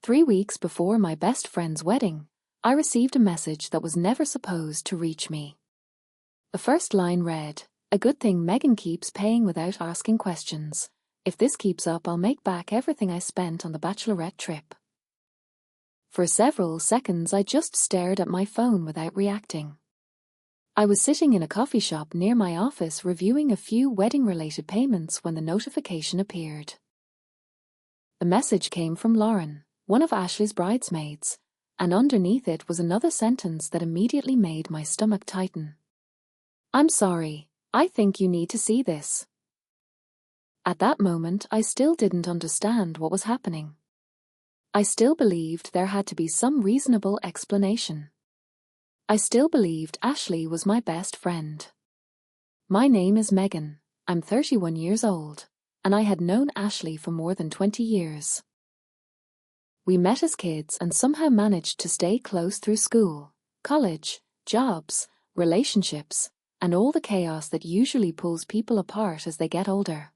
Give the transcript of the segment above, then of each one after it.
3 weeks before my best friend's wedding, I received a message that was never supposed to reach me. The first line read, "A good thing Megan keeps paying without asking questions. If this keeps up, I'll make back everything I spent on the bachelorette trip." For several seconds I just stared at my phone without reacting. I was sitting in a coffee shop near my office reviewing a few wedding-related payments when the notification appeared. The message came from Lauren, one of Ashley's bridesmaids, and underneath it was another sentence that immediately made my stomach tighten. "I'm sorry, I think you need to see this." At that moment, I still didn't understand what was happening. I still believed there had to be some reasonable explanation. I still believed Ashley was my best friend. My name is Megan, I'm 31 years old, and I had known Ashley for more than 20 years. We met as kids and somehow managed to stay close through school, college, jobs, relationships, and all the chaos that usually pulls people apart as they get older.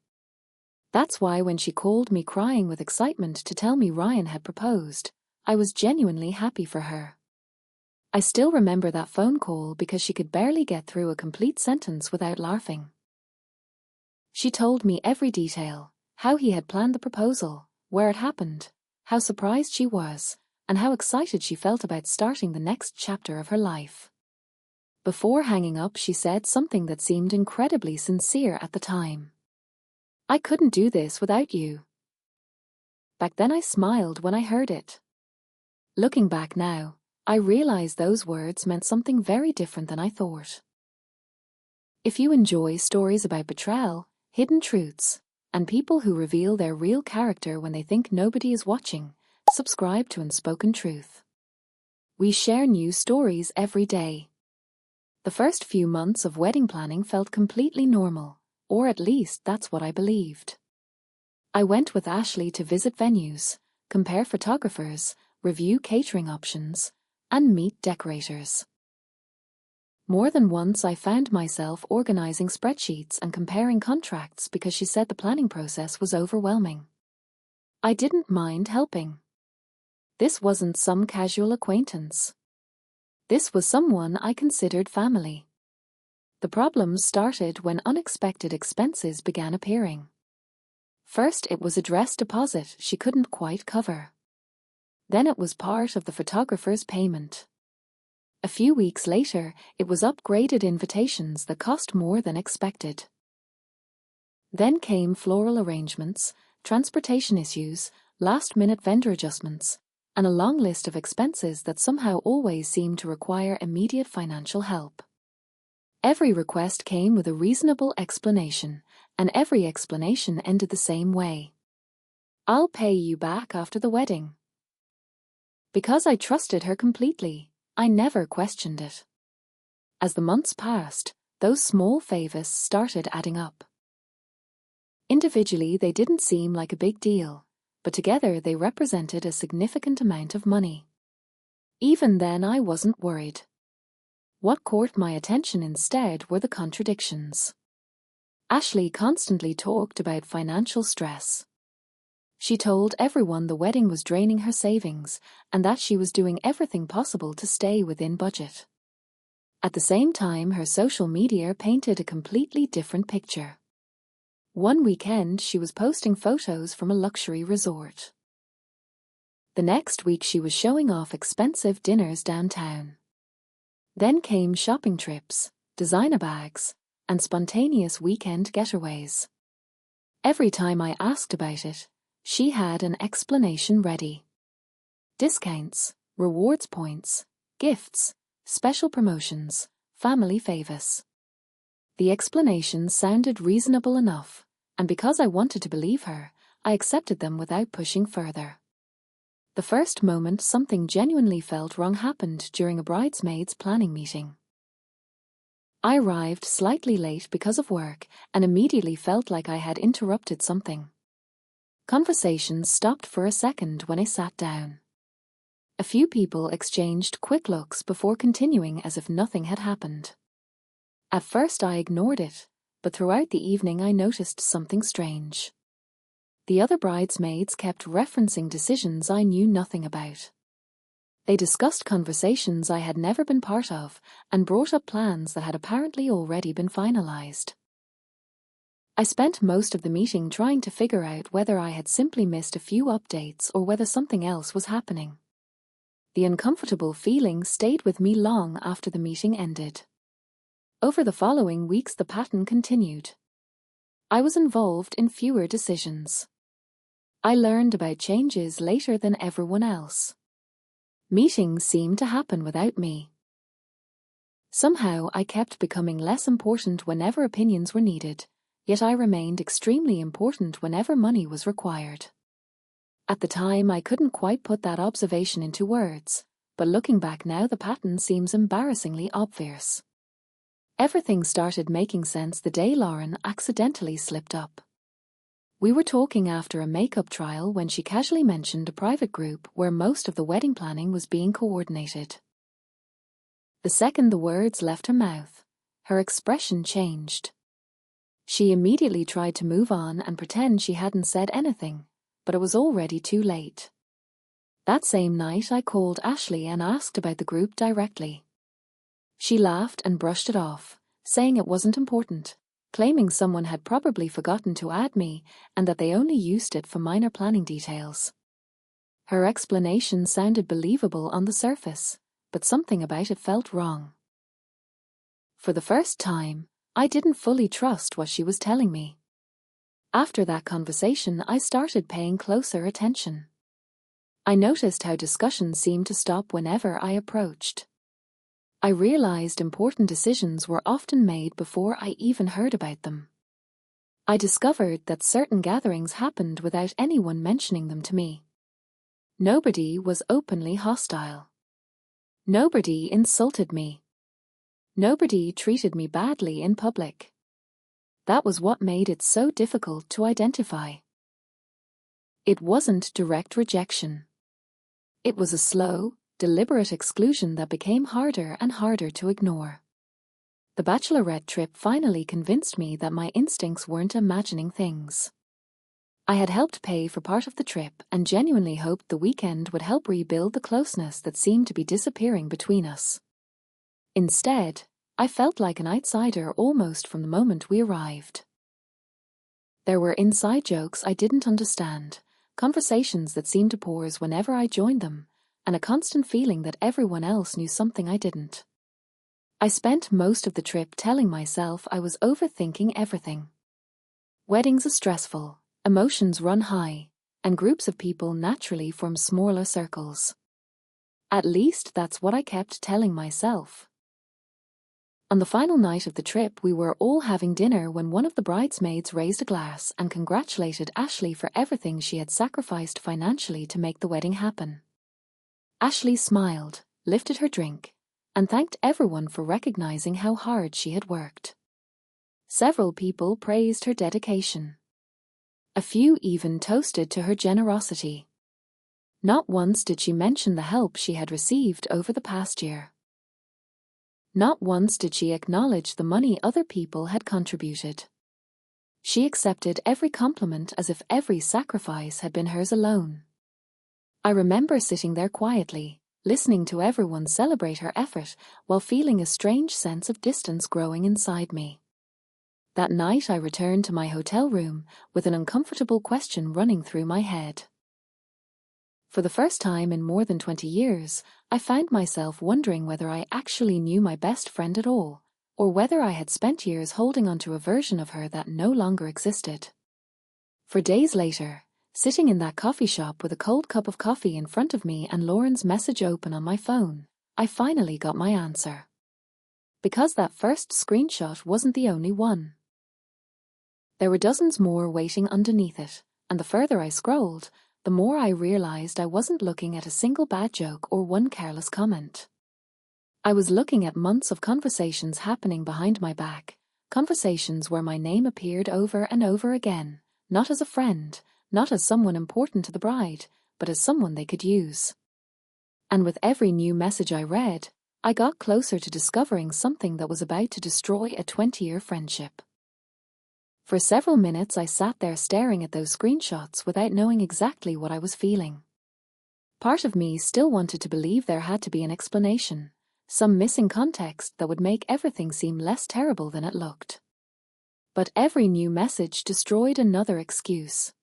That's why when she called me crying with excitement to tell me Ryan had proposed, I was genuinely happy for her. I still remember that phone call because she could barely get through a complete sentence without laughing. She told me every detail, how he had planned the proposal, where it happened, how surprised she was, and how excited she felt about starting the next chapter of her life. Before hanging up, she said something that seemed incredibly sincere at the time. "I couldn't do this without you." Back then I smiled when I heard it. Looking back now, I realize those words meant something very different than I thought. If you enjoy stories about betrayal, hidden truths, and people who reveal their real character when they think nobody is watching, subscribe to Unspoken Truth. We share new stories every day. The first few months of wedding planning felt completely normal, or at least that's what I believed. I went with Ashley to visit venues, compare photographers, review catering options, and meet decorators. More than once I found myself organizing spreadsheets and comparing contracts because she said the planning process was overwhelming. I didn't mind helping. This wasn't some casual acquaintance. This was someone I considered family. The problems started when unexpected expenses began appearing. First, it was a dress deposit she couldn't quite cover. Then it was part of the photographer's payment. A few weeks later, it was upgraded invitations that cost more than expected. Then came floral arrangements, transportation issues, last-minute vendor adjustments, and a long list of expenses that somehow always seemed to require immediate financial help. Every request came with a reasonable explanation, and every explanation ended the same way. "I'll pay you back after the wedding." Because I trusted her completely, I never questioned it. As the months passed, those small favors started adding up. Individually, they didn't seem like a big deal, but together they represented a significant amount of money. Even then, I wasn't worried. What caught my attention instead were the contradictions. Ashley constantly talked about financial stress. She told everyone the wedding was draining her savings and that she was doing everything possible to stay within budget. At the same time, her social media painted a completely different picture. One weekend, she was posting photos from a luxury resort. The next week, she was showing off expensive dinners downtown. Then came shopping trips, designer bags, and spontaneous weekend getaways. Every time I asked about it, she had an explanation ready. Discounts, rewards points, gifts, special promotions, family favors. The explanations sounded reasonable enough, and because I wanted to believe her, I accepted them without pushing further. The first moment something genuinely felt wrong happened during a bridesmaids planning meeting. I arrived slightly late because of work and immediately felt like I had interrupted something. Conversations stopped for a second when I sat down. A few people exchanged quick looks before continuing as if nothing had happened. At first I ignored it, but throughout the evening I noticed something strange. The other bridesmaids kept referencing decisions I knew nothing about. They discussed conversations I had never been part of and brought up plans that had apparently already been finalized. I spent most of the meeting trying to figure out whether I had simply missed a few updates or whether something else was happening. The uncomfortable feeling stayed with me long after the meeting ended. Over the following weeks, the pattern continued. I was involved in fewer decisions. I learned about changes later than everyone else. Meetings seemed to happen without me. Somehow I kept becoming less important whenever opinions were needed, yet I remained extremely important whenever money was required. At the time, I couldn't quite put that observation into words, but looking back now, the pattern seems embarrassingly obvious. Everything started making sense the day Lauren accidentally slipped up. We were talking after a makeup trial when she casually mentioned a private group where most of the wedding planning was being coordinated. The second the words left her mouth, her expression changed. She immediately tried to move on and pretend she hadn't said anything, but it was already too late. That same night, I called Ashley and asked about the group directly. She laughed and brushed it off, saying it wasn't important, claiming someone had probably forgotten to add me and that they only used it for minor planning details. Her explanation sounded believable on the surface, but something about it felt wrong. For the first time, I didn't fully trust what she was telling me. After that conversation, I started paying closer attention. I noticed how discussions seemed to stop whenever I approached. I realized important decisions were often made before I even heard about them. I discovered that certain gatherings happened without anyone mentioning them to me. Nobody was openly hostile. Nobody insulted me. Nobody treated me badly in public. That was what made it so difficult to identify. It wasn't direct rejection. It was a slow, deliberate exclusion that became harder and harder to ignore. The bachelorette trip finally convinced me that my instincts weren't imagining things. I had helped pay for part of the trip and genuinely hoped the weekend would help rebuild the closeness that seemed to be disappearing between us. Instead, I felt like an outsider almost from the moment we arrived. There were inside jokes I didn't understand, conversations that seemed to pause whenever I joined them, and a constant feeling that everyone else knew something I didn't. I spent most of the trip telling myself I was overthinking everything. Weddings are stressful, emotions run high, and groups of people naturally form smaller circles. At least that's what I kept telling myself. On the final night of the trip, we were all having dinner when one of the bridesmaids raised a glass and congratulated Ashley for everything she had sacrificed financially to make the wedding happen. Ashley smiled, lifted her drink, and thanked everyone for recognizing how hard she had worked. Several people praised her dedication. A few even toasted to her generosity. Not once did she mention the help she had received over the past year. Not once did she acknowledge the money other people had contributed. She accepted every compliment as if every sacrifice had been hers alone. I remember sitting there quietly, listening to everyone celebrate her effort while feeling a strange sense of distance growing inside me. That night I returned to my hotel room with an uncomfortable question running through my head. For the first time in more than 20 years, I found myself wondering whether I actually knew my best friend at all, or whether I had spent years holding onto a version of her that no longer existed. For days later, sitting in that coffee shop with a cold cup of coffee in front of me and Lauren's message open on my phone, I finally got my answer. Because that first screenshot wasn't the only one. There were dozens more waiting underneath it, and the further I scrolled, the more I realized I wasn't looking at a single bad joke or one careless comment. I was looking at months of conversations happening behind my back, conversations where my name appeared over and over again, not as a friend, not as someone important to the bride, but as someone they could use. And with every new message I read, I got closer to discovering something that was about to destroy a 20-year friendship. For several minutes I sat there staring at those screenshots without knowing exactly what I was feeling. Part of me still wanted to believe there had to be an explanation, some missing context that would make everything seem less terrible than it looked. But every new message destroyed another excuse.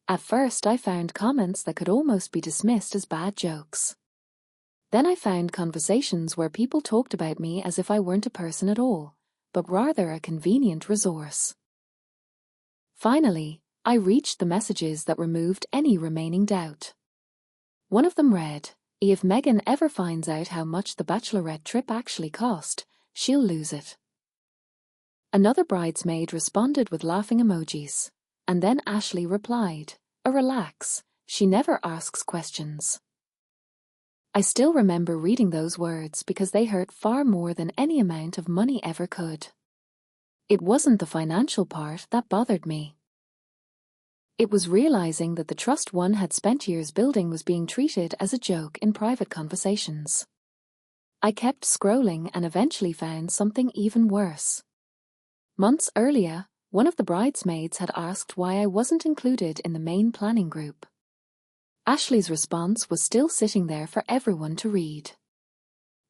At first I found comments that could almost be dismissed as bad jokes. Then I found conversations where people talked about me as if I weren't a person at all, but rather a convenient resource. Finally, I reached the messages that removed any remaining doubt. One of them read, "If Megan ever finds out how much the bachelorette trip actually cost, she'll lose it." Another bridesmaid responded with laughing emojis, and then Ashley replied, "Relax, she never asks questions." I still remember reading those words because they hurt far more than any amount of money ever could. It wasn't the financial part that bothered me. It was realizing that the trust one had spent years building was being treated as a joke in private conversations. I kept scrolling and eventually found something even worse. Months earlier, one of the bridesmaids had asked why I wasn't included in the main planning group. Ashley's response was still sitting there for everyone to read.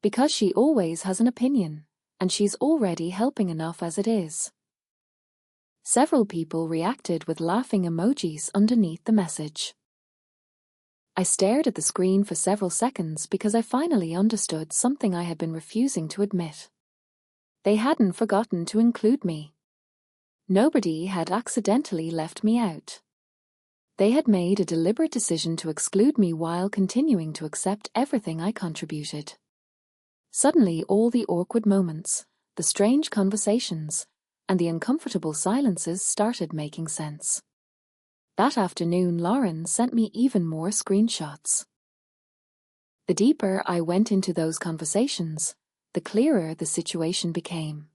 Because she always has an opinion, and she's already helping enough as it is. Several people reacted with laughing emojis underneath the message. I stared at the screen for several seconds because I finally understood something I had been refusing to admit. They hadn't forgotten to include me. Nobody had accidentally left me out. They had made a deliberate decision to exclude me while continuing to accept everything I contributed. Suddenly, all the awkward moments, the strange conversations, and the uncomfortable silences started making sense. That afternoon, Lauren sent me even more screenshots. The deeper I went into those conversations, the clearer the situation became.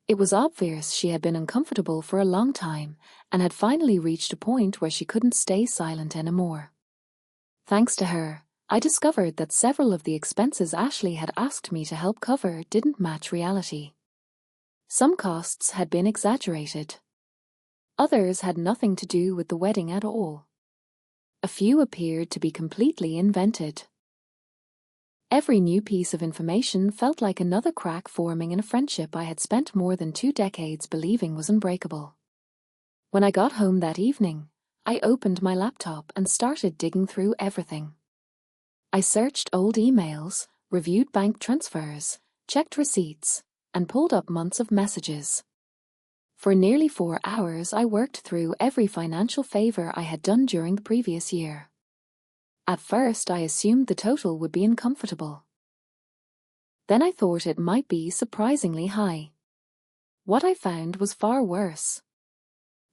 It was obvious she had been uncomfortable for a long time and had finally reached a point where she couldn't stay silent anymore. Thanks to her, I discovered that several of the expenses Ashley had asked me to help cover didn't match reality. Some costs had been exaggerated. Others had nothing to do with the wedding at all. A few appeared to be completely invented. Every new piece of information felt like another crack forming in a friendship I had spent more than 2 decades believing was unbreakable. When I got home that evening, I opened my laptop and started digging through everything. I searched old emails, reviewed bank transfers, checked receipts, and pulled up months of messages. For nearly 4 hours I worked through every financial favor I had done during the previous year. At first I assumed the total would be uncomfortable. Then I thought it might be surprisingly high. What I found was far worse.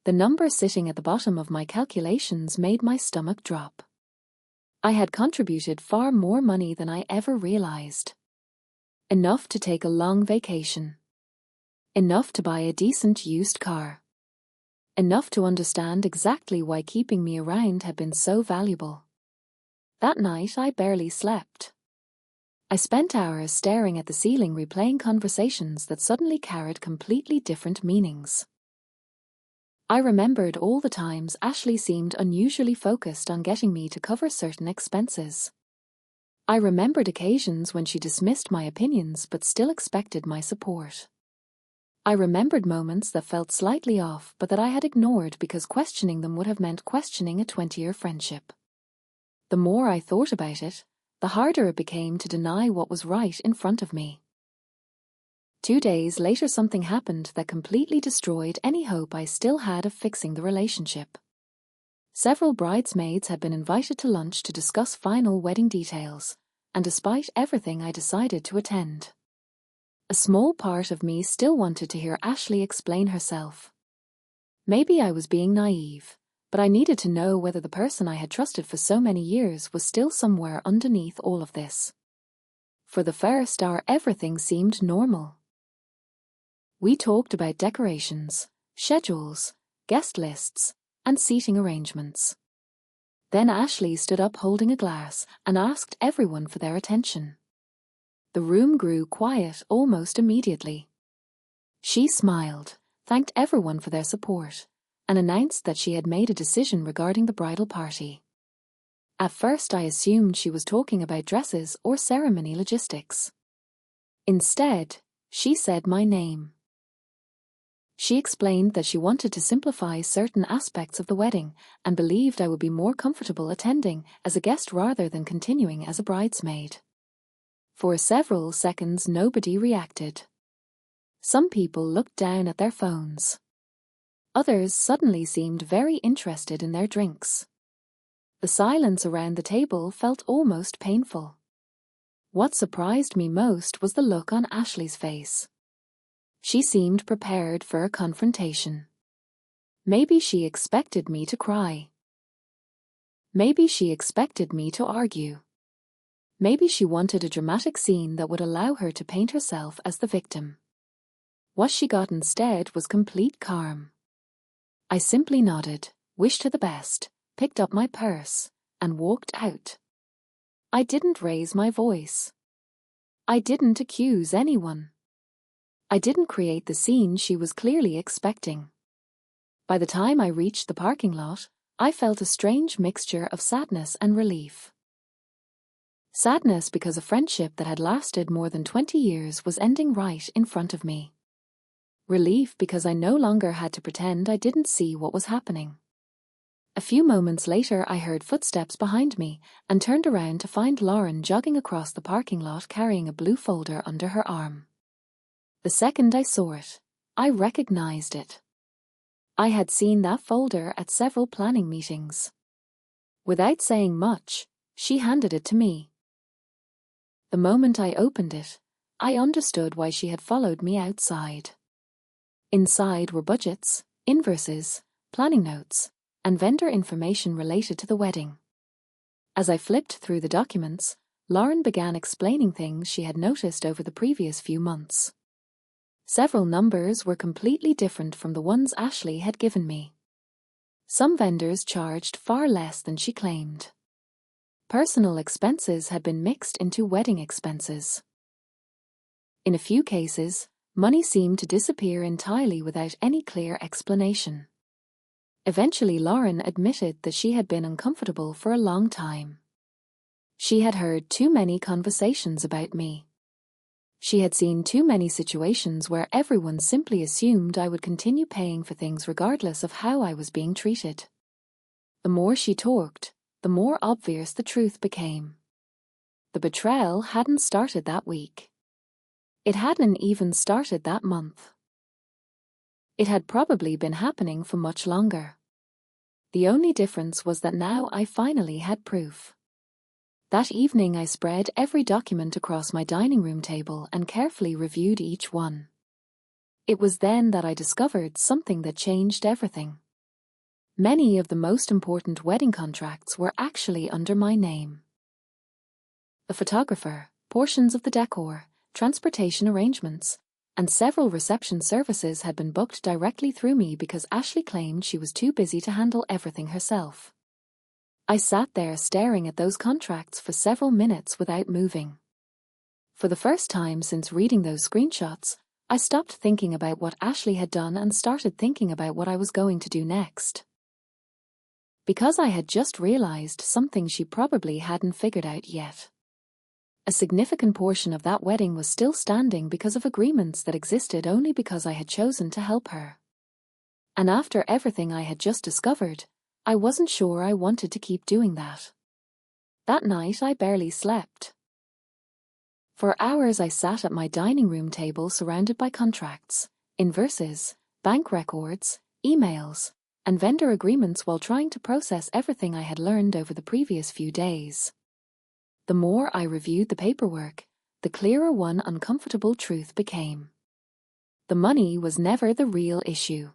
The number sitting at the bottom of my calculations made my stomach drop. I had contributed far more money than I ever realized. Enough to take a long vacation. Enough to buy a decent used car. Enough to understand exactly why keeping me around had been so valuable. That night I barely slept. I spent hours staring at the ceiling replaying conversations that suddenly carried completely different meanings. I remembered all the times Ashley seemed unusually focused on getting me to cover certain expenses. I remembered occasions when she dismissed my opinions but still expected my support. I remembered moments that felt slightly off but that I had ignored because questioning them would have meant questioning a 20-year friendship. The more I thought about it, the harder it became to deny what was right in front of me. 2 days later something happened that completely destroyed any hope I still had of fixing the relationship. Several bridesmaids had been invited to lunch to discuss final wedding details, and despite everything I decided to attend. A small part of me still wanted to hear Ashley explain herself. Maybe I was being naive, but I needed to know whether the person I had trusted for so many years was still somewhere underneath all of this. For the first hour everything seemed normal. We talked about decorations, schedules, guest lists, and seating arrangements. Then Ashley stood up holding a glass and asked everyone for their attention. The room grew quiet almost immediately. She smiled, thanked everyone for their support, and announced that she had made a decision regarding the bridal party. At first I assumed she was talking about dresses or ceremony logistics. Instead, she said my name. She explained that she wanted to simplify certain aspects of the wedding and believed I would be more comfortable attending as a guest rather than continuing as a bridesmaid. For several seconds nobody reacted. Some people looked down at their phones. Others suddenly seemed very interested in their drinks. The silence around the table felt almost painful. What surprised me most was the look on Ashley's face. She seemed prepared for a confrontation. Maybe she expected me to cry. Maybe she expected me to argue. Maybe she wanted a dramatic scene that would allow her to paint herself as the victim. What she got instead was complete calm. I simply nodded, wished her the best, picked up my purse, and walked out. I didn't raise my voice. I didn't accuse anyone. I didn't create the scene she was clearly expecting. By the time I reached the parking lot, I felt a strange mixture of sadness and relief. Sadness because a friendship that had lasted more than 20 years was ending right in front of me. Relief because I no longer had to pretend I didn't see what was happening. A few moments later I heard footsteps behind me and turned around to find Lauren jogging across the parking lot carrying a blue folder under her arm. The second I saw it, I recognized it. I had seen that folder at several planning meetings. Without saying much, she handed it to me. The moment I opened it, I understood why she had followed me outside. Inside were budgets, invoices, planning notes, and vendor information related to the wedding. As I flipped through the documents, Lauren began explaining things she had noticed over the previous few months. Several numbers were completely different from the ones Ashley had given me. Some vendors charged far less than she claimed. Personal expenses had been mixed into wedding expenses. In a few cases, money seemed to disappear entirely without any clear explanation. Eventually Lauren admitted that she had been uncomfortable for a long time. She had heard too many conversations about me. She had seen too many situations where everyone simply assumed I would continue paying for things regardless of how I was being treated. The more she talked, the more obvious the truth became. The betrayal hadn't started that week. It hadn't even started that month. It had probably been happening for much longer. The only difference was that now I finally had proof. That evening I spread every document across my dining room table and carefully reviewed each one. It was then that I discovered something that changed everything. Many of the most important wedding contracts were actually under my name. The photographer, portions of the decor, transportation arrangements, and several reception services had been booked directly through me because Ashley claimed she was too busy to handle everything herself. I sat there staring at those contracts for several minutes without moving. For the first time since reading those screenshots, I stopped thinking about what Ashley had done and started thinking about what I was going to do next. Because I had just realized something she probably hadn't figured out yet. A significant portion of that wedding was still standing because of agreements that existed only because I had chosen to help her. And after everything I had just discovered, I wasn't sure I wanted to keep doing that. That night I barely slept. For hours I sat at my dining room table surrounded by contracts, invoices, bank records, emails, and vendor agreements while trying to process everything I had learned over the previous few days. The more I reviewed the paperwork, the clearer one uncomfortable truth became. The money was never the real issue.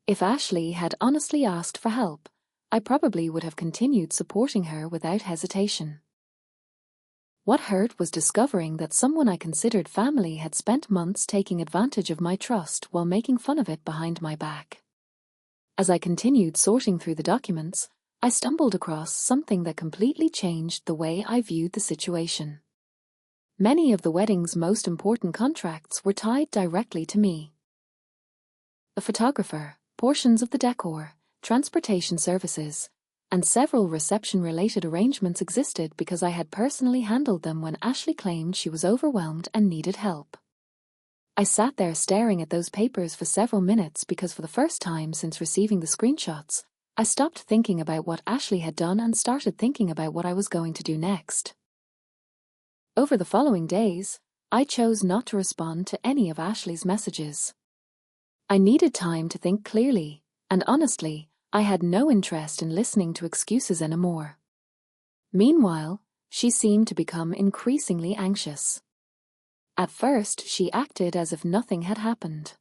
If Ashley had honestly asked for help, I probably would have continued supporting her without hesitation. What hurt was discovering that someone I considered family had spent months taking advantage of my trust while making fun of it behind my back. As I continued sorting through the documents, I stumbled across something that completely changed the way I viewed the situation. Many of the wedding's most important contracts were tied directly to me. a photographer, portions of the decor, transportation services, and several reception-related arrangements existed because I had personally handled them when Ashley claimed she was overwhelmed and needed help. I sat there staring at those papers for several minutes because for the first time since receiving the screenshots, I stopped thinking about what Ashley had done and started thinking about what I was going to do next. Over the following days, I chose not to respond to any of Ashley's messages. I needed time to think clearly, and honestly, I had no interest in listening to excuses anymore. Meanwhile, she seemed to become increasingly anxious. At first, she acted as if nothing had happened.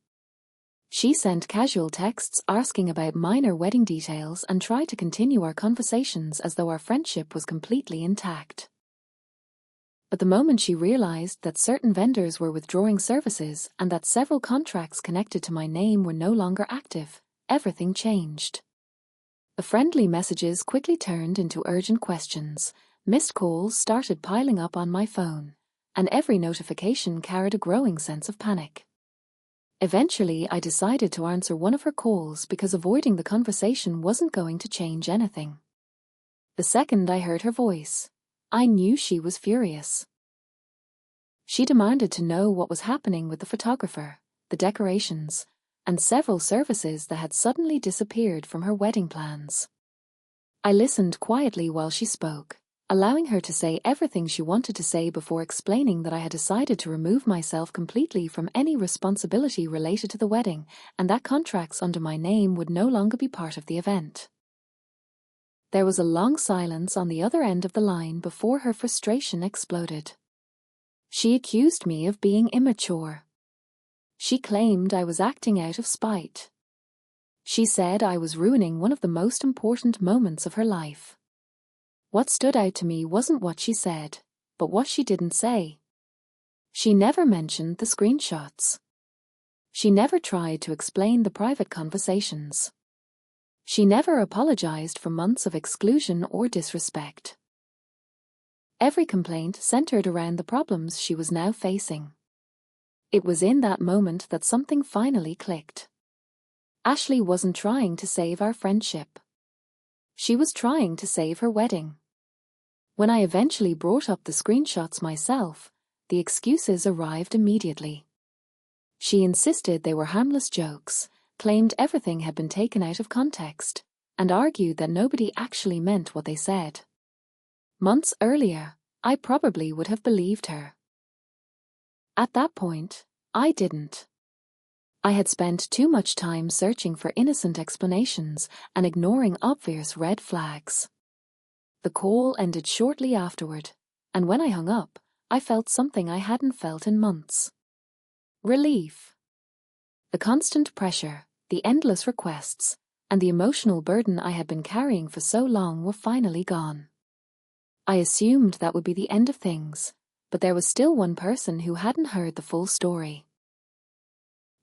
She sent casual texts asking about minor wedding details and tried to continue our conversations as though our friendship was completely intact. But the moment she realized that certain vendors were withdrawing services and that several contracts connected to my name were no longer active, everything changed. The friendly messages quickly turned into urgent questions, missed calls started piling up on my phone, and every notification carried a growing sense of panic. Eventually, I decided to answer one of her calls because avoiding the conversation wasn't going to change anything. The second I heard her voice, I knew she was furious. She demanded to know what was happening with the photographer, the decorations, and several services that had suddenly disappeared from her wedding plans. I listened quietly while she spoke, allowing her to say everything she wanted to say before explaining that I had decided to remove myself completely from any responsibility related to the wedding and that contracts under my name would no longer be part of the event. There was a long silence on the other end of the line before her frustration exploded. She accused me of being immature. She claimed I was acting out of spite. She said I was ruining one of the most important moments of her life. What stood out to me wasn't what she said, but what she didn't say. She never mentioned the screenshots. She never tried to explain the private conversations. She never apologized for months of exclusion or disrespect. Every complaint centered around the problems she was now facing. It was in that moment that something finally clicked. Ashley wasn't trying to save our friendship. She was trying to save her wedding. When I eventually brought up the screenshots myself, the excuses arrived immediately. She insisted they were harmless jokes, claimed everything had been taken out of context, and argued that nobody actually meant what they said. Months earlier, I probably would have believed her. At that point, I didn't. I had spent too much time searching for innocent explanations and ignoring obvious red flags. The call ended shortly afterward, and when I hung up, I felt something I hadn't felt in months. Relief. The constant pressure, the endless requests, and the emotional burden I had been carrying for so long were finally gone. I assumed that would be the end of things, but there was still one person who hadn't heard the full story.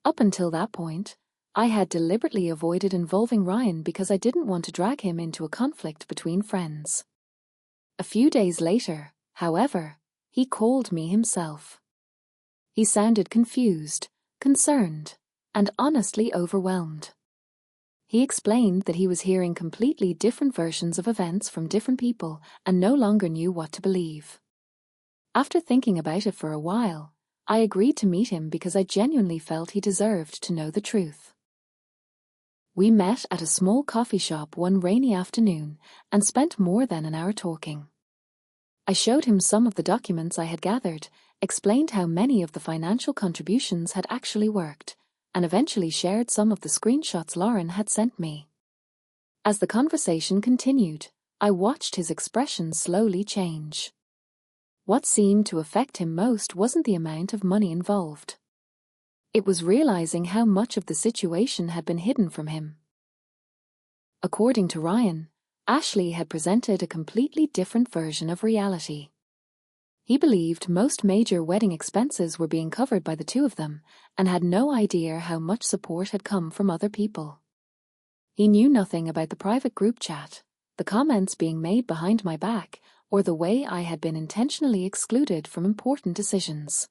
Up until that point, I had deliberately avoided involving Ryan because I didn't want to drag him into a conflict between friends. A few days later, however, he called me himself. He sounded confused, concerned, and honestly overwhelmed. He explained that he was hearing completely different versions of events from different people and no longer knew what to believe. After thinking about it for a while, I agreed to meet him because I genuinely felt he deserved to know the truth. We met at a small coffee shop one rainy afternoon and spent more than an hour talking. I showed him some of the documents I had gathered, explained how many of the financial contributions had actually worked, and eventually shared some of the screenshots Lauren had sent me. As the conversation continued, I watched his expression slowly change. What seemed to affect him most wasn't the amount of money involved. It was realizing how much of the situation had been hidden from him. According to Ryan, Ashley had presented a completely different version of reality. He believed most major wedding expenses were being covered by the two of them and had no idea how much support had come from other people. He knew nothing about the private group chat, the comments being made behind my back, or the way I had been intentionally excluded from important decisions.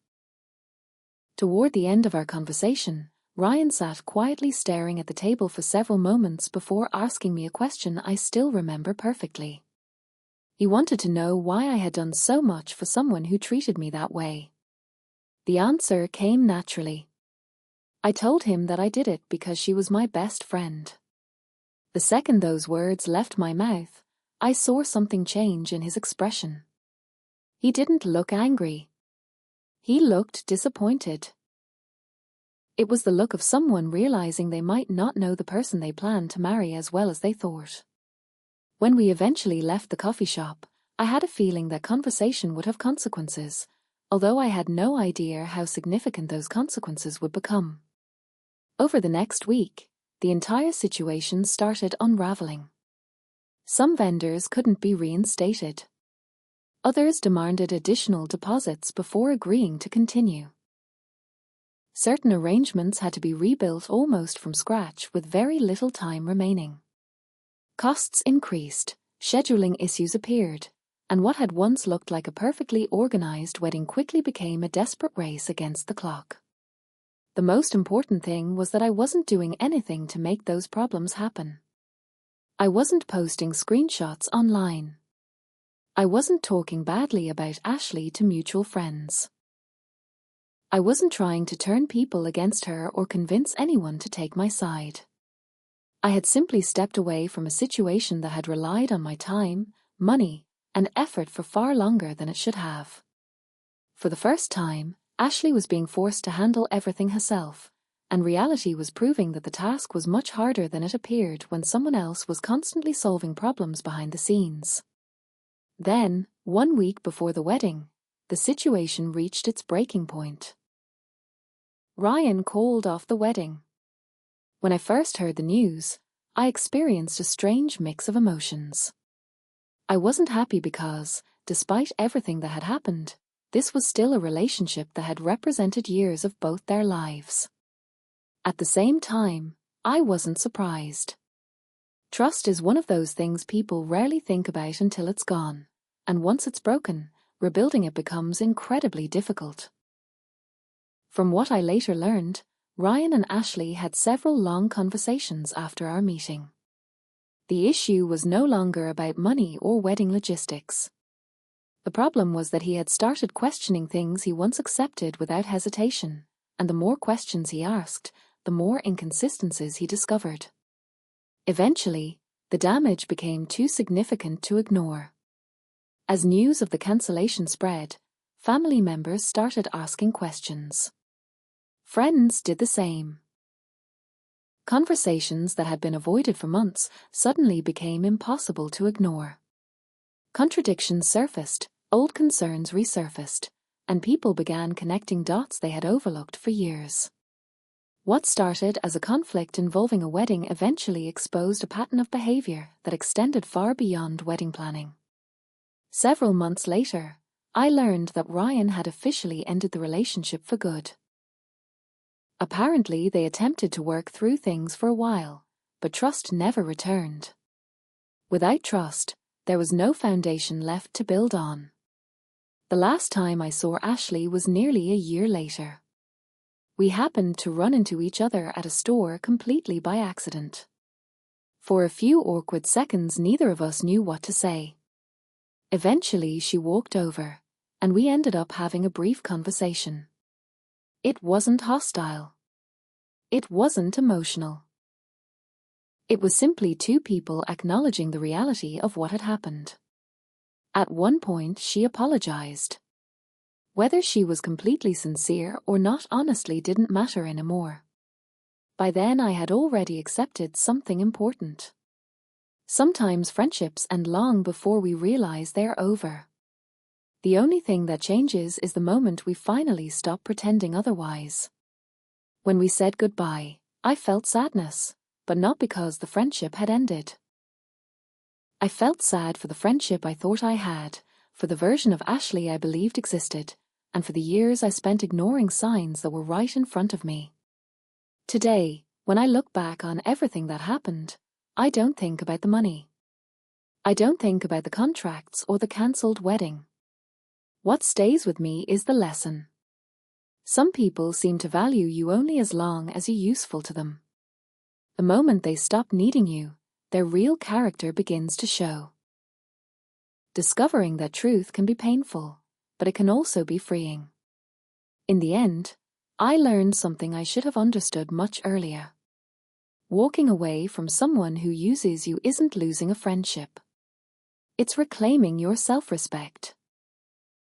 Toward the end of our conversation, Ryan sat quietly staring at the table for several moments before asking me a question I still remember perfectly. He wanted to know why I had done so much for someone who treated me that way. The answer came naturally. I told him that I did it because she was my best friend. The second those words left my mouth, I saw something change in his expression. He didn't look angry. He looked disappointed. It was the look of someone realizing they might not know the person they planned to marry as well as they thought. When we eventually left the coffee shop, I had a feeling that conversation would have consequences, although I had no idea how significant those consequences would become. Over the next week, the entire situation started unraveling. Some vendors couldn't be reinstated. Others demanded additional deposits before agreeing to continue. Certain arrangements had to be rebuilt almost from scratch with very little time remaining. Costs increased, scheduling issues appeared, and what had once looked like a perfectly organized wedding quickly became a desperate race against the clock. The most important thing was that I wasn't doing anything to make those problems happen. I wasn't posting screenshots online. I wasn't talking badly about Ashley to mutual friends. I wasn't trying to turn people against her or convince anyone to take my side. I had simply stepped away from a situation that had relied on my time, money, and effort for far longer than it should have. For the first time, Ashley was being forced to handle everything herself, and reality was proving that the task was much harder than it appeared when someone else was constantly solving problems behind the scenes. Then, 1 week before the wedding, the situation reached its breaking point. Ryan called off the wedding. When I first heard the news, I experienced a strange mix of emotions. I wasn't happy because, despite everything that had happened, this was still a relationship that had represented years of both their lives. At the same time, I wasn't surprised. Trust is one of those things people rarely think about until it's gone, and once it's broken, rebuilding it becomes incredibly difficult. From what I later learned, Ryan and Ashley had several long conversations after our meeting. The issue was no longer about money or wedding logistics. The problem was that he had started questioning things he once accepted without hesitation, and the more questions he asked, the more inconsistencies he discovered. Eventually, the damage became too significant to ignore. As news of the cancellation spread, family members started asking questions. Friends did the same. Conversations that had been avoided for months suddenly became impossible to ignore. Contradictions surfaced, old concerns resurfaced, and people began connecting dots they had overlooked for years. What started as a conflict involving a wedding eventually exposed a pattern of behavior that extended far beyond wedding planning. Several months later, I learned that Ryan had officially ended the relationship for good. Apparently, they attempted to work through things for a while, but trust never returned. Without trust, there was no foundation left to build on. The last time I saw Ashley was nearly a year later. We happened to run into each other at a store completely by accident. For a few awkward seconds, neither of us knew what to say. Eventually, she walked over, and we ended up having a brief conversation. It wasn't hostile. It wasn't emotional. It was simply two people acknowledging the reality of what had happened. At one point, she apologized. Whether she was completely sincere or not honestly didn't matter anymore. By then, I had already accepted something important. Sometimes friendships end long before we realize they're over. The only thing that changes is the moment we finally stop pretending otherwise. When we said goodbye, I felt sadness, but not because the friendship had ended. I felt sad for the friendship I thought I had, for the version of Ashley I believed existed, and for the years I spent ignoring signs that were right in front of me. Today, when I look back on everything that happened, I don't think about the money. I don't think about the contracts or the cancelled wedding. What stays with me is the lesson. Some people seem to value you only as long as you're useful to them. The moment they stop needing you, their real character begins to show. Discovering that truth can be painful, but it can also be freeing. In the end, I learned something I should have understood much earlier. Walking away from someone who uses you isn't losing a friendship. It's reclaiming your self-respect.